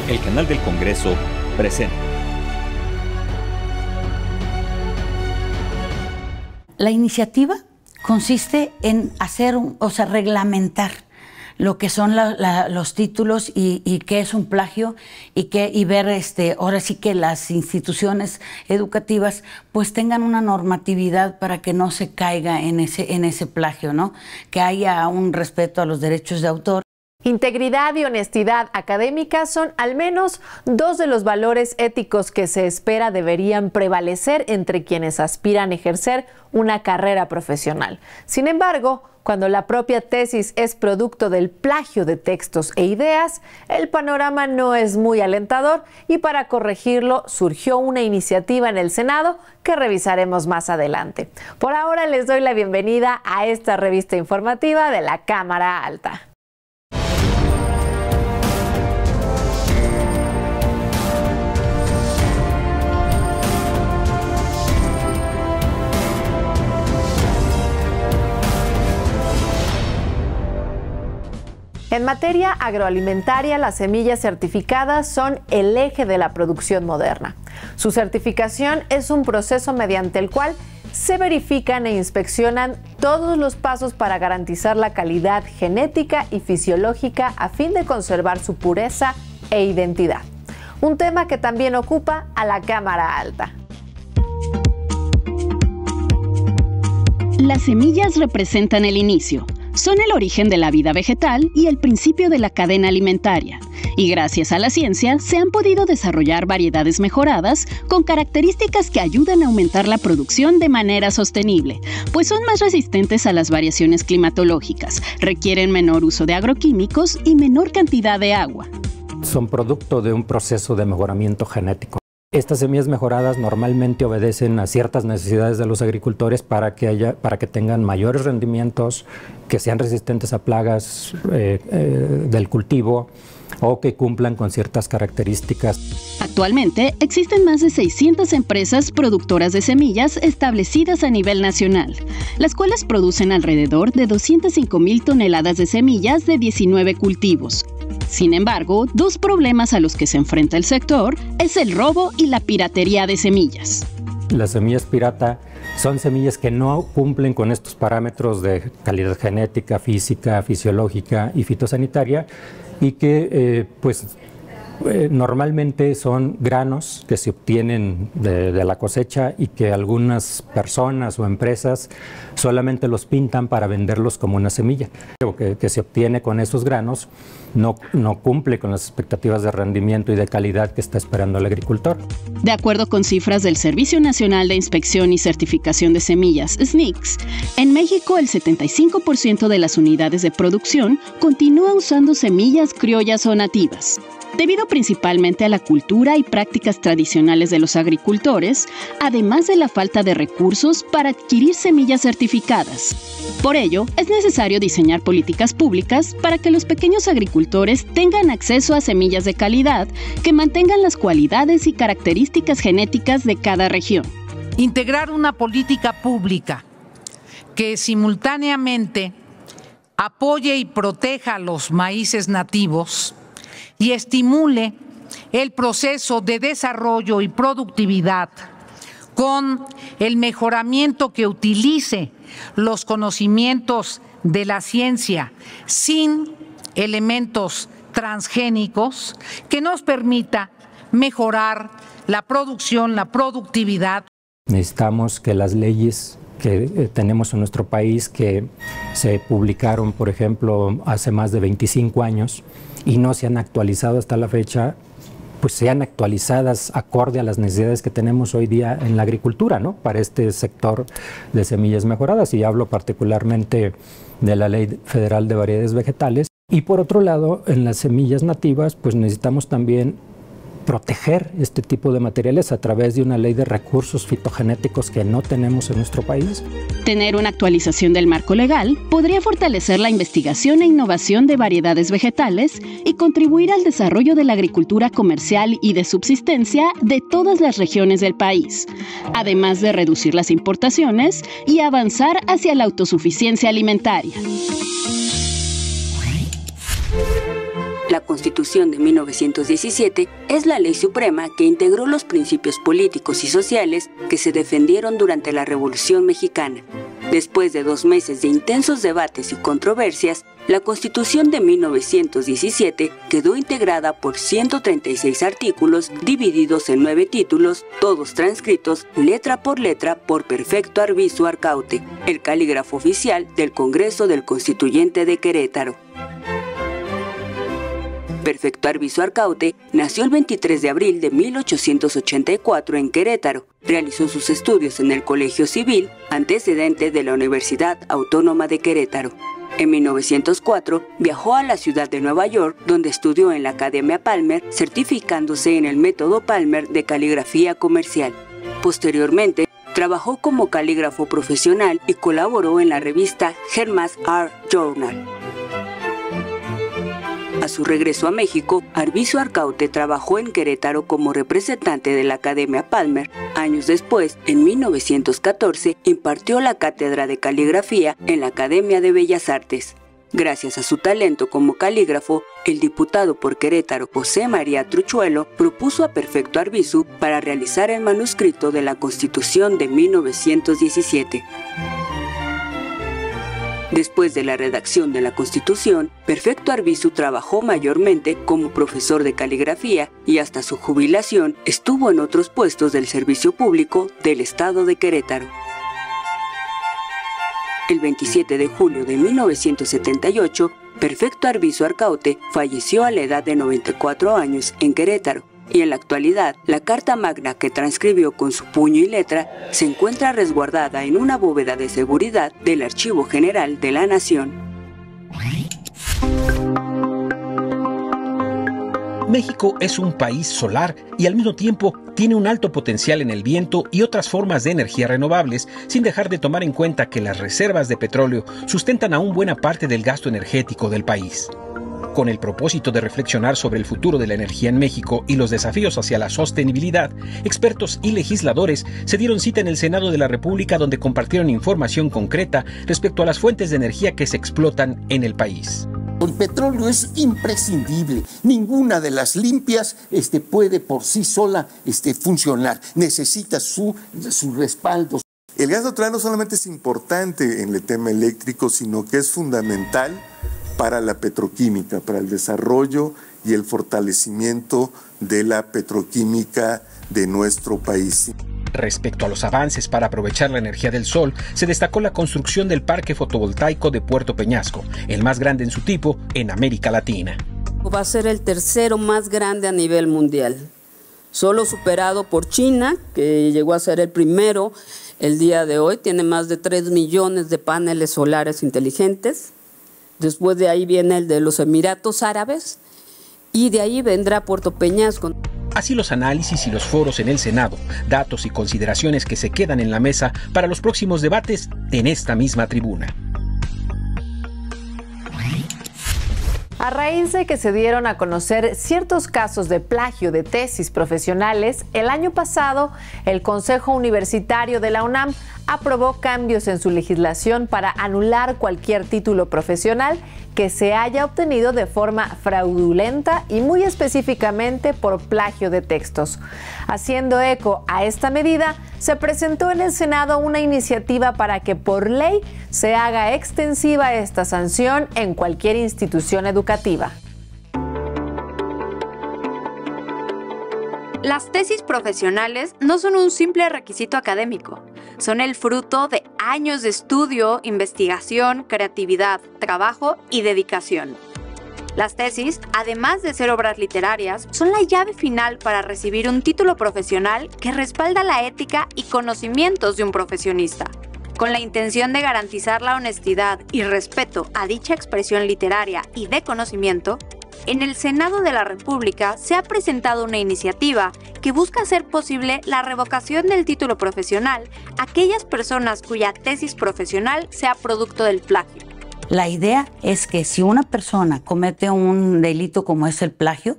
El canal del Congreso presenta. La iniciativa consiste en reglamentar lo que son los títulos y qué es un plagio y ver ahora sí que las instituciones educativas pues tengan una normatividad para que no se caiga en ese plagio, ¿no? Que haya un respeto a los derechos de autor. Integridad y honestidad académica son al menos dos de los valores éticos que se espera deberían prevalecer entre quienes aspiran a ejercer una carrera profesional. Sin embargo, cuando la propia tesis es producto del plagio de textos e ideas, el panorama no es muy alentador y para corregirlo surgió una iniciativa en el Senado que revisaremos más adelante. Por ahora les doy la bienvenida a esta revista informativa de la Cámara Alta. En materia agroalimentaria, las semillas certificadas son el eje de la producción moderna. Su certificación es un proceso mediante el cual se verifican e inspeccionan todos los pasos para garantizar la calidad genética y fisiológica a fin de conservar su pureza e identidad. Un tema que también ocupa a la Cámara Alta. Las semillas representan el inicio. Son el origen de la vida vegetal y el principio de la cadena alimentaria. Y gracias a la ciencia se han podido desarrollar variedades mejoradas con características que ayudan a aumentar la producción de manera sostenible, pues son más resistentes a las variaciones climatológicas, requieren menor uso de agroquímicos y menor cantidad de agua. Son producto de un proceso de mejoramiento genético. Estas semillas mejoradas normalmente obedecen a ciertas necesidades de los agricultores para que tengan mayores rendimientos, que sean resistentes a plagas del cultivo o que cumplan con ciertas características. Actualmente existen más de 600 empresas productoras de semillas establecidas a nivel nacional, las cuales producen alrededor de 205,000 toneladas de semillas de 19 cultivos. Sin embargo, dos problemas a los que se enfrenta el sector es el robo y la piratería de semillas. Las semillas pirata son semillas que no cumplen con estos parámetros de calidad genética, física, fisiológica y fitosanitaria y que normalmente son granos que se obtienen de la cosecha y que algunas personas o empresas solamente los pintan para venderlos como una semilla. Lo que se obtiene con esos granos no cumple con las expectativas de rendimiento y de calidad que está esperando el agricultor. De acuerdo con cifras del Servicio Nacional de Inspección y Certificación de Semillas, SNICS, en México el 75% de las unidades de producción continúa usando semillas criollas o nativas. Debido principalmente a la cultura y prácticas tradicionales de los agricultores, además de la falta de recursos para adquirir semillas certificadas. Por ello, es necesario diseñar políticas públicas para que los pequeños agricultores tengan acceso a semillas de calidad que mantengan las cualidades y características genéticas de cada región. Integrar una política pública que simultáneamente apoye y proteja los maíces nativos y estimule el proceso de desarrollo y productividad con el mejoramiento que utilice los conocimientos de la ciencia sin elementos transgénicos, que nos permita mejorar la producción, la productividad. Necesitamos que las leyes que tenemos en nuestro país, que se publicaron, por ejemplo, hace más de 25 años y no se han actualizado hasta la fecha, pues sean actualizadas acorde a las necesidades que tenemos hoy día en la agricultura, ¿no? Para este sector de semillas mejoradas, y hablo particularmente de la Ley Federal de Variedades Vegetales. Y por otro lado, en las semillas nativas, pues necesitamos también proteger este tipo de materiales a través de una ley de recursos fitogenéticos que no tenemos en nuestro país. Tener una actualización del marco legal podría fortalecer la investigación e innovación de variedades vegetales y contribuir al desarrollo de la agricultura comercial y de subsistencia de todas las regiones del país, además de reducir las importaciones y avanzar hacia la autosuficiencia alimentaria. La Constitución de 1917 es la ley suprema que integró los principios políticos y sociales que se defendieron durante la Revolución Mexicana. Después de 2 meses de intensos debates y controversias, la Constitución de 1917 quedó integrada por 136 artículos divididos en 9 títulos, todos transcritos letra por Perfecto Arvizu Arcaute, el calígrafo oficial del Congreso del Constituyente de Querétaro. Perfecto Arvizu Arcaute nació el 23 de abril de 1884 en Querétaro. Realizó sus estudios en el Colegio Civil, antecedente de la Universidad Autónoma de Querétaro. En 1904 viajó a la ciudad de Nueva York, donde estudió en la Academia Palmer, certificándose en el método Palmer de caligrafía comercial. Posteriormente, trabajó como calígrafo profesional y colaboró en la revista Hermas Art Journal. A su regreso a México, Arvizu Arcaute trabajó en Querétaro como representante de la Academia Palmer. Años después, en 1914, impartió la cátedra de caligrafía en la Academia de Bellas Artes. Gracias a su talento como calígrafo, el diputado por Querétaro José María Truchuelo propuso a Perfecto Arvizu para realizar el manuscrito de la Constitución de 1917. Después de la redacción de la Constitución, Perfecto Arvizu trabajó mayormente como profesor de caligrafía y hasta su jubilación estuvo en otros puestos del servicio público del estado de Querétaro. El 27 de julio de 1978, Perfecto Arvizu Arcaute falleció a la edad de 94 años en Querétaro. Y en la actualidad, la Carta Magna que transcribió con su puño y letra se encuentra resguardada en una bóveda de seguridad del Archivo General de la Nación. México es un país solar y al mismo tiempo tiene un alto potencial en el viento y otras formas de energía renovables, sin dejar de tomar en cuenta que las reservas de petróleo sustentan aún buena parte del gasto energético del país. Con el propósito de reflexionar sobre el futuro de la energía en México y los desafíos hacia la sostenibilidad, expertos y legisladores se dieron cita en el Senado de la República, donde compartieron información concreta respecto a las fuentes de energía que se explotan en el país. El petróleo es imprescindible. Ninguna de las limpias puede por sí sola funcionar. Necesita su respaldo. El gas natural no solamente es importante en el tema eléctrico, sino que es fundamental para la petroquímica, para el desarrollo y el fortalecimiento de la petroquímica de nuestro país. Respecto a los avances para aprovechar la energía del sol, se destacó la construcción del parque fotovoltaico de Puerto Peñasco, el más grande en su tipo en América Latina. Va a ser el tercero más grande a nivel mundial, solo superado por China, que llegó a ser el primero el día de hoy. Tiene más de 3 millones de paneles solares inteligentes. Después de ahí viene el de los Emiratos Árabes y de ahí vendrá Puerto Peñasco. Así los análisis y los foros en el Senado, datos y consideraciones que se quedan en la mesa para los próximos debates en esta misma tribuna. A raíz de que se dieron a conocer ciertos casos de plagio de tesis profesionales, el año pasado el Consejo Universitario de la UNAM aprobó cambios en su legislación para anular cualquier título profesional que se haya obtenido de forma fraudulenta y muy específicamente por plagio de textos. Haciendo eco a esta medida, se presentó en el Senado una iniciativa para que por ley se haga extensiva esta sanción en cualquier institución educativa. Las tesis profesionales no son un simple requisito académico, son el fruto de años de estudio, investigación, creatividad, trabajo y dedicación. Las tesis, además de ser obras literarias, son la llave final para recibir un título profesional que respalda la ética y conocimientos de un profesionista. Con la intención de garantizar la honestidad y respeto a dicha expresión literaria y de conocimiento, en el Senado de la República se ha presentado una iniciativa que busca hacer posible la revocación del título profesional a aquellas personas cuya tesis profesional sea producto del plagio. La idea es que si una persona comete un delito como es el plagio,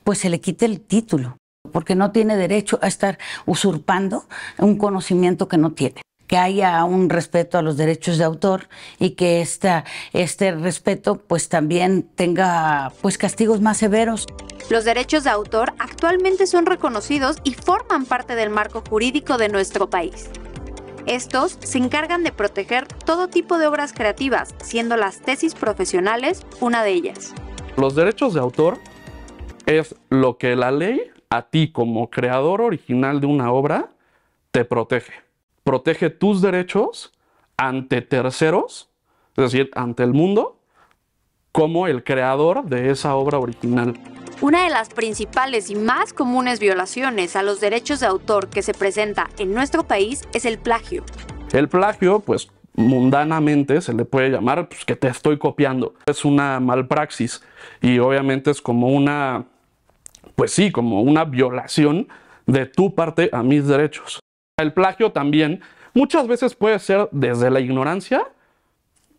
pues se le quite el título, porque no tiene derecho a estar usurpando un conocimiento que no tiene. que haya un respeto a los derechos de autor y que este respeto pues también tenga pues castigos más severos. Los derechos de autor actualmente son reconocidos y forman parte del marco jurídico de nuestro país. Estos se encargan de proteger todo tipo de obras creativas, siendo las tesis profesionales una de ellas. Los derechos de autor es lo que la ley a ti como creador original de una obra te protege. Protege tus derechos ante terceros, es decir, ante el mundo, como el creador de esa obra original. Una de las principales y más comunes violaciones a los derechos de autor que se presenta en nuestro país es el plagio. El plagio, pues mundanamente se le puede llamar pues, que te estoy copiando. Es una malpraxis y obviamente es como una, pues sí, como una violación de tu parte a mis derechos. El plagio también muchas veces puede ser desde la ignorancia,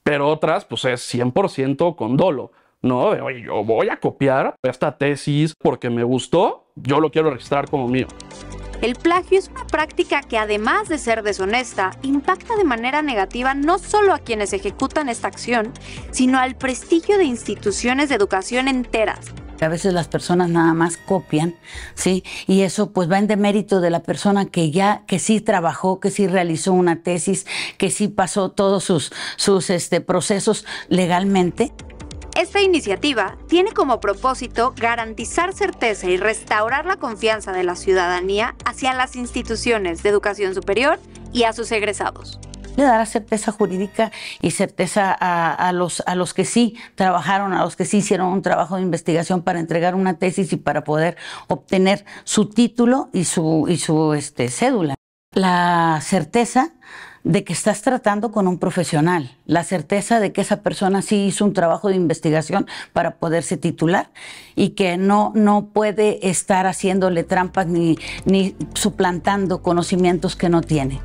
pero otras pues es 100% con dolo. No, de, oye, yo voy a copiar esta tesis porque me gustó, yo lo quiero registrar como mío. El plagio es una práctica que, además de ser deshonesta, impacta de manera negativa no solo a quienes ejecutan esta acción, sino al prestigio de instituciones de educación enteras. A veces las personas nada más copian, ¿sí? Y eso pues va en demérito de la persona que sí trabajó, que sí realizó una tesis, que sí pasó todos sus procesos legalmente. Esta iniciativa tiene como propósito garantizar certeza y restaurar la confianza de la ciudadanía hacia las instituciones de educación superior y a sus egresados. Le dará certeza jurídica y certeza a los que sí trabajaron, a los que sí hicieron un trabajo de investigación para entregar una tesis y para poder obtener su título y su cédula. La certeza de que estás tratando con un profesional, la certeza de que esa persona sí hizo un trabajo de investigación para poderse titular y que no puede estar haciéndole trampas ni suplantando conocimientos que no tiene.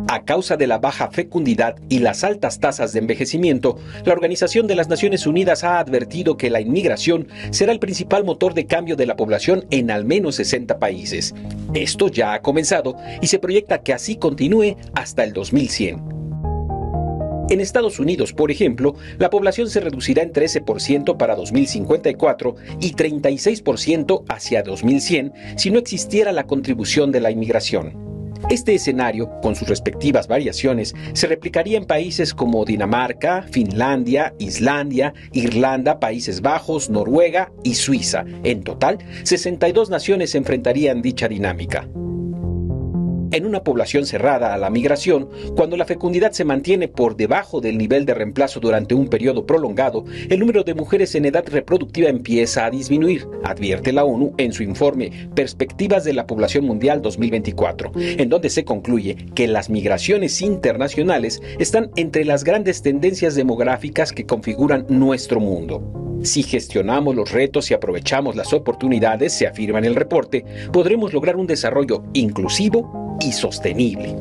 A causa de la baja fecundidad y las altas tasas de envejecimiento, la Organización de las Naciones Unidas ha advertido que la inmigración será el principal motor de cambio de la población en al menos 60 países. Esto ya ha comenzado y se proyecta que así continúe hasta el 2100. En Estados Unidos, por ejemplo, la población se reducirá en 13% para 2054 y 36% hacia 2100 si no existiera la contribución de la inmigración. Este escenario, con sus respectivas variaciones, se replicaría en países como Dinamarca, Finlandia, Islandia, Irlanda, Países Bajos, Noruega y Suiza. En total, 62 naciones enfrentarían dicha dinámica. En una población cerrada a la migración, cuando la fecundidad se mantiene por debajo del nivel de reemplazo durante un periodo prolongado, el número de mujeres en edad reproductiva empieza a disminuir, advierte la ONU en su informe Perspectivas de la Población Mundial 2024, en donde se concluye que las migraciones internacionales están entre las grandes tendencias demográficas que configuran nuestro mundo. Si gestionamos los retos y aprovechamos las oportunidades, se afirma en el reporte, podremos lograr un desarrollo inclusivo y sostenible.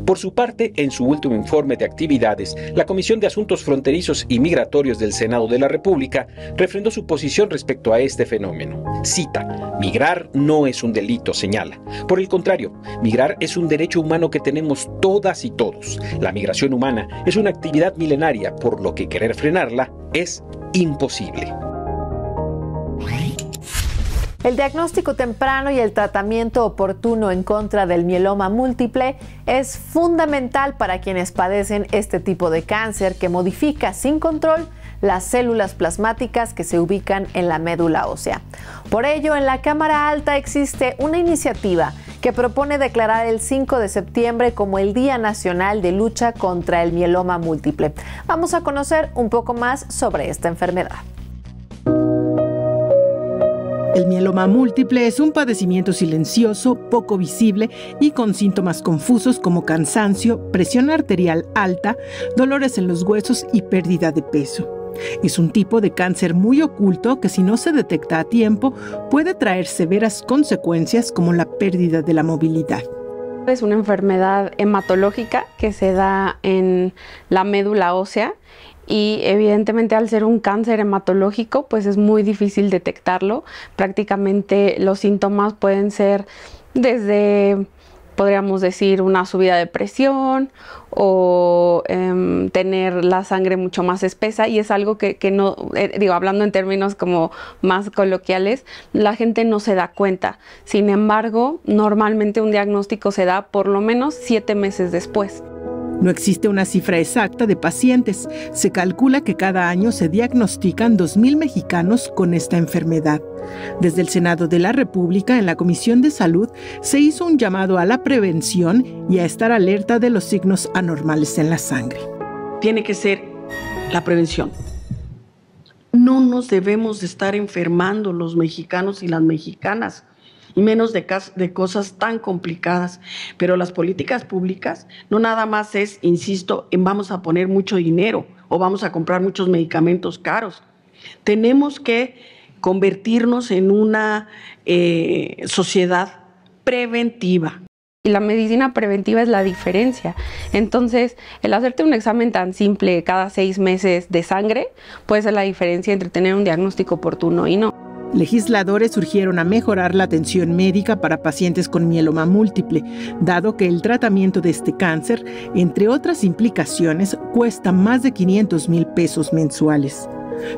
Por su parte, en su último informe de actividades, la Comisión de Asuntos Fronterizos y Migratorios del Senado de la República refrendó su posición respecto a este fenómeno. Cita: migrar no es un delito, señala. Por el contrario, migrar es un derecho humano que tenemos todas y todos. La migración humana es una actividad milenaria, por lo que querer frenarla es imposible. El diagnóstico temprano y el tratamiento oportuno en contra del mieloma múltiple es fundamental para quienes padecen este tipo de cáncer que modifica sin control las células plasmáticas que se ubican en la médula ósea. Por ello, en la Cámara Alta existe una iniciativa que propone declarar el 5 de septiembre como el Día Nacional de Lucha contra el Mieloma Múltiple. Vamos a conocer un poco más sobre esta enfermedad. El mieloma múltiple es un padecimiento silencioso, poco visible y con síntomas confusos como cansancio, presión arterial alta, dolores en los huesos y pérdida de peso. Es un tipo de cáncer muy oculto que, si no se detecta a tiempo, puede traer severas consecuencias como la pérdida de la movilidad. Es una enfermedad hematológica que se da en la médula ósea y evidentemente al ser un cáncer hematológico pues es muy difícil detectarlo. Prácticamente los síntomas pueden ser desde, podríamos decir, una subida de presión o tener la sangre mucho más espesa, y es algo que no, digo, hablando en términos como más coloquiales, la gente no se da cuenta. Sin embargo, normalmente un diagnóstico se da por lo menos 7 meses después. No existe una cifra exacta de pacientes. Se calcula que cada año se diagnostican 2,000 mexicanos con esta enfermedad. Desde el Senado de la República, en la Comisión de Salud, se hizo un llamado a la prevención y a estar alerta de los signos anormales en la sangre. Tiene que ser la prevención. No nos debemos de estar enfermando los mexicanos y las mexicanas, y menos de cosas tan complicadas. Pero las políticas públicas no nada más es, insisto, en vamos a poner mucho dinero o vamos a comprar muchos medicamentos caros. Tenemos que convertirnos en una sociedad preventiva. Y la medicina preventiva es la diferencia. Entonces, el hacerte un examen tan simple cada 6 meses de sangre puede ser la diferencia entre tener un diagnóstico oportuno y no. Legisladores urgieron a mejorar la atención médica para pacientes con mieloma múltiple, dado que el tratamiento de este cáncer, entre otras implicaciones, cuesta más de 500,000 pesos mensuales.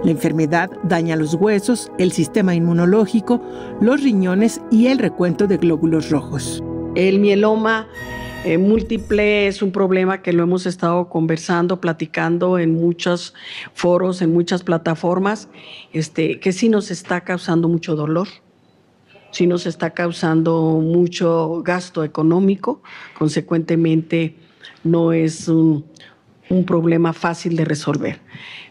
La enfermedad daña los huesos, el sistema inmunológico, los riñones y el recuento de glóbulos rojos. El mieloma múltiple es un problema que lo hemos estado conversando, platicando en muchos foros, en muchas plataformas, que sí nos está causando mucho dolor, sí nos está causando mucho gasto económico, consecuentemente no es un problema fácil de resolver.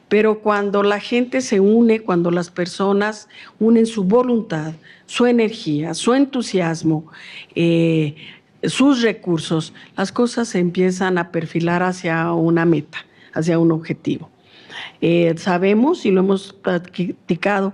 Pero cuando la gente se une, cuando las personas unen su voluntad, su energía, su entusiasmo, sus recursos, las cosas se empiezan a perfilar hacia una meta, hacia un objetivo. Sabemos, y lo hemos platicado,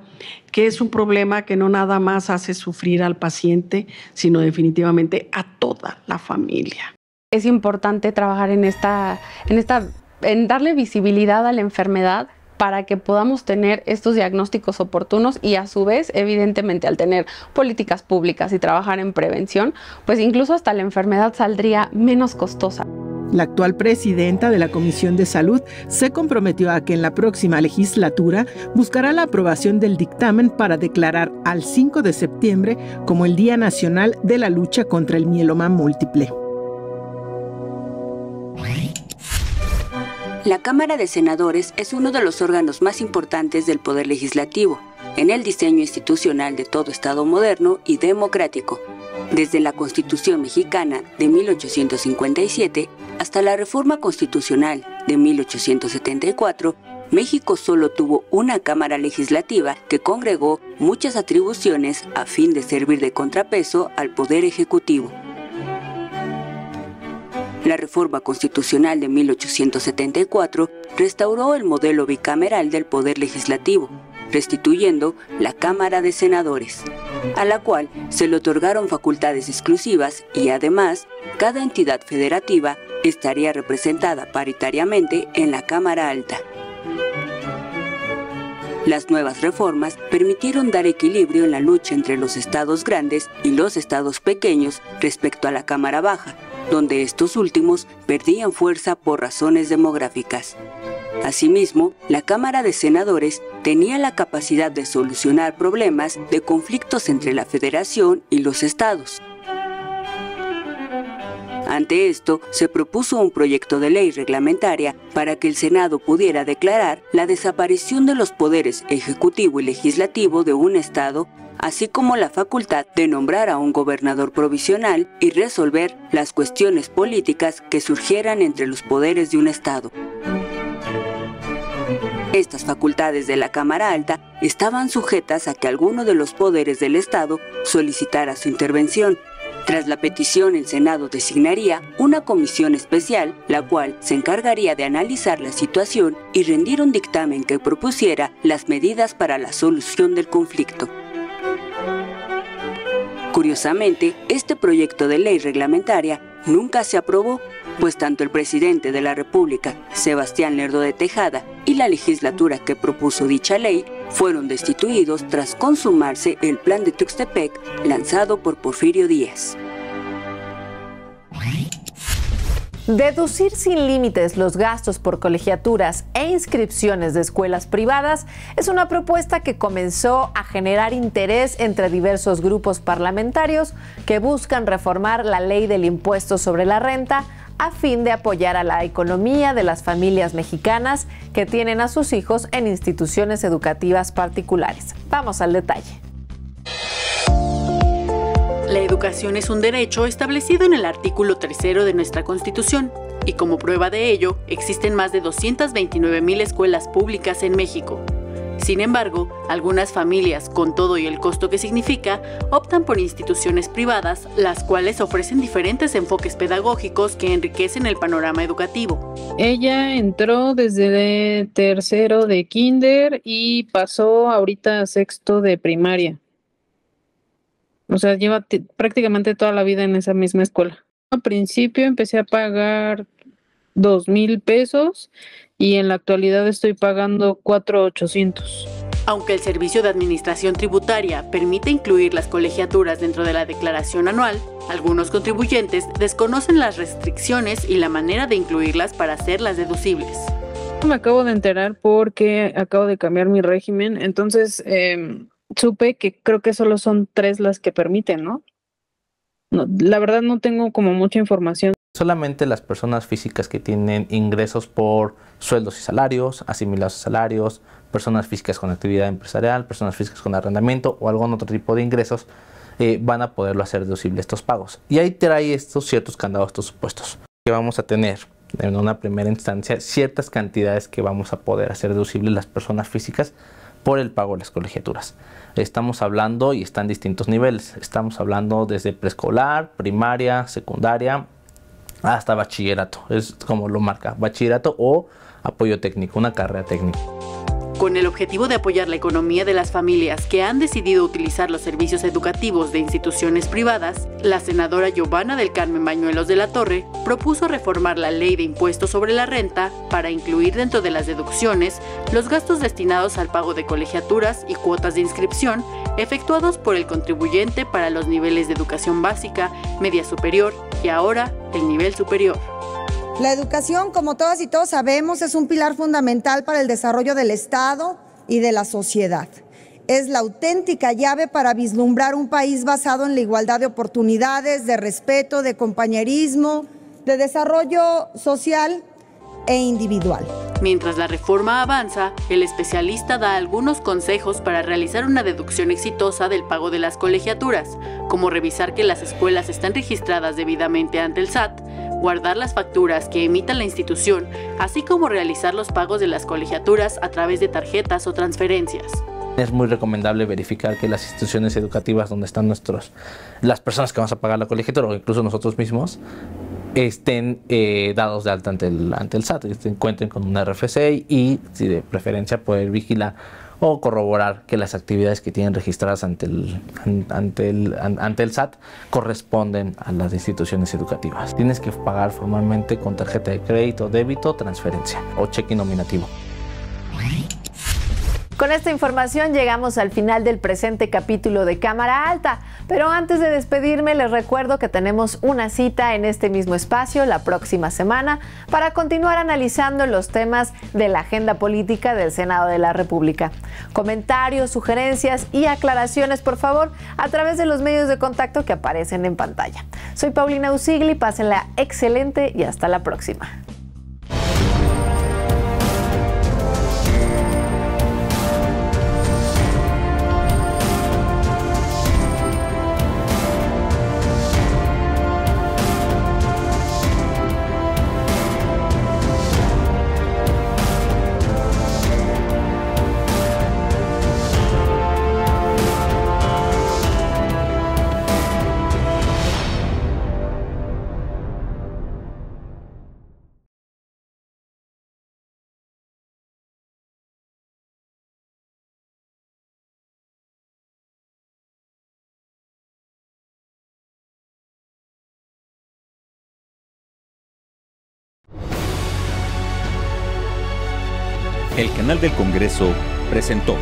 que es un problema que no nada más hace sufrir al paciente, sino definitivamente a toda la familia. Es importante trabajar en darle visibilidad a la enfermedad para que podamos tener estos diagnósticos oportunos y a su vez, evidentemente, al tener políticas públicas y trabajar en prevención, pues incluso hasta la enfermedad saldría menos costosa. La actual presidenta de la Comisión de Salud se comprometió a que en la próxima legislatura buscará la aprobación del dictamen para declarar al 5 de septiembre como el Día Nacional de la Lucha contra el Mieloma Múltiple. La Cámara de Senadores es uno de los órganos más importantes del Poder Legislativo, en el diseño institucional de todo Estado moderno y democrático. Desde la Constitución mexicana de 1857 hasta la Reforma Constitucional de 1874, México solo tuvo una Cámara Legislativa que congregó muchas atribuciones a fin de servir de contrapeso al Poder Ejecutivo. La Reforma Constitucional de 1874 restauró el modelo bicameral del Poder Legislativo, restituyendo la Cámara de Senadores, a la cual se le otorgaron facultades exclusivas y además cada entidad federativa estaría representada paritariamente en la Cámara Alta. Las nuevas reformas permitieron dar equilibrio en la lucha entre los estados grandes y los estados pequeños respecto a la Cámara Baja, donde estos últimos perdían fuerza por razones demográficas. Asimismo, la Cámara de Senadores tenía la capacidad de solucionar problemas de conflictos entre la Federación y los estados. Ante esto, se propuso un proyecto de ley reglamentaria para que el Senado pudiera declarar la desaparición de los poderes ejecutivo y legislativo de un estado, así como la facultad de nombrar a un gobernador provisional y resolver las cuestiones políticas que surgieran entre los poderes de un estado. Estas facultades de la Cámara Alta estaban sujetas a que alguno de los poderes del Estado solicitara su intervención. Tras la petición, el Senado designaría una comisión especial, la cual se encargaría de analizar la situación y rendir un dictamen que propusiera las medidas para la solución del conflicto. Curiosamente, este proyecto de ley reglamentaria nunca se aprobó, pues tanto el presidente de la República, Sebastián Lerdo de Tejada, y la legislatura que propuso dicha ley fueron destituidos tras consumarse el Plan de Tuxtepec lanzado por Porfirio Díaz. Deducir sin límites los gastos por colegiaturas e inscripciones de escuelas privadas es una propuesta que comenzó a generar interés entre diversos grupos parlamentarios que buscan reformar la ley del impuesto sobre la renta a fin de apoyar a la economía de las familias mexicanas que tienen a sus hijos en instituciones educativas particulares. Vamos al detalle. La educación es un derecho establecido en el artículo 3 de nuestra Constitución, y como prueba de ello, existen más de 229,000 escuelas públicas en México. Sin embargo, algunas familias, con todo y el costo que significa, optan por instituciones privadas, las cuales ofrecen diferentes enfoques pedagógicos que enriquecen el panorama educativo. Ella entró desde tercero de kinder y pasó ahorita a sexto de primaria. O sea, lleva prácticamente toda la vida en esa misma escuela. Al principio empecé a pagar 2,000 pesos y en la actualidad estoy pagando 4,800. Aunque el Servicio de Administración Tributaria permite incluir las colegiaturas dentro de la declaración anual, algunos contribuyentes desconocen las restricciones y la manera de incluirlas para hacerlas deducibles. Me acabo de enterar porque acabo de cambiar mi régimen, entonces supe que creo que solo son 3 las que permiten, ¿no? No, la verdad no tengo como mucha información. Solamente las personas físicas que tienen ingresos por sueldos y salarios, asimilados a salarios, personas físicas con actividad empresarial, personas físicas con arrendamiento o algún otro tipo de ingresos van a poderlo hacer deducible estos pagos. Y ahí trae estos ciertos candados, estos supuestos. Que vamos a tener en una primera instancia ciertas cantidades que vamos a poder hacer deducibles las personas físicas por el pago de las colegiaturas. Estamos hablando, y están distintos niveles, estamos hablando desde preescolar, primaria, secundaria, hasta bachillerato, es como lo marca, bachillerato o apoyo técnico, una carrera técnica. Con el objetivo de apoyar la economía de las familias que han decidido utilizar los servicios educativos de instituciones privadas, la senadora Giovanna del Carmen Bañuelos de la Torre propuso reformar la ley de impuestos sobre la renta para incluir dentro de las deducciones los gastos destinados al pago de colegiaturas y cuotas de inscripción efectuados por el contribuyente para los niveles de educación básica, media superior y ahora el nivel superior. La educación, como todas y todos sabemos, es un pilar fundamental para el desarrollo del Estado y de la sociedad. Es la auténtica llave para vislumbrar un país basado en la igualdad de oportunidades, de respeto, de compañerismo, de desarrollo social e individual. Mientras la reforma avanza, el especialista da algunos consejos para realizar una deducción exitosa del pago de las colegiaturas, como revisar que las escuelas están registradas debidamente ante el SAT, guardar las facturas que emita la institución, así como realizar los pagos de las colegiaturas a través de tarjetas o transferencias. Es muy recomendable verificar que las instituciones educativas donde están las personas que vamos a pagar la colegiatura o incluso nosotros mismos estén dados de alta ante el SAT, que cuenten con un RFC y, si de preferencia, poder vigilar o corroborar que las actividades que tienen registradas ante el SAT corresponden a las instituciones educativas. Tienes que pagar formalmente con tarjeta de crédito, débito, transferencia o cheque nominativo. Con esta información llegamos al final del presente capítulo de Cámara Alta, pero antes de despedirme les recuerdo que tenemos una cita en este mismo espacio la próxima semana para continuar analizando los temas de la agenda política del Senado de la República. Comentarios, sugerencias y aclaraciones, por favor, a través de los medios de contacto que aparecen en pantalla. Soy Paulina Usigli, pásenla excelente y hasta la próxima. El canal del Congreso presentó.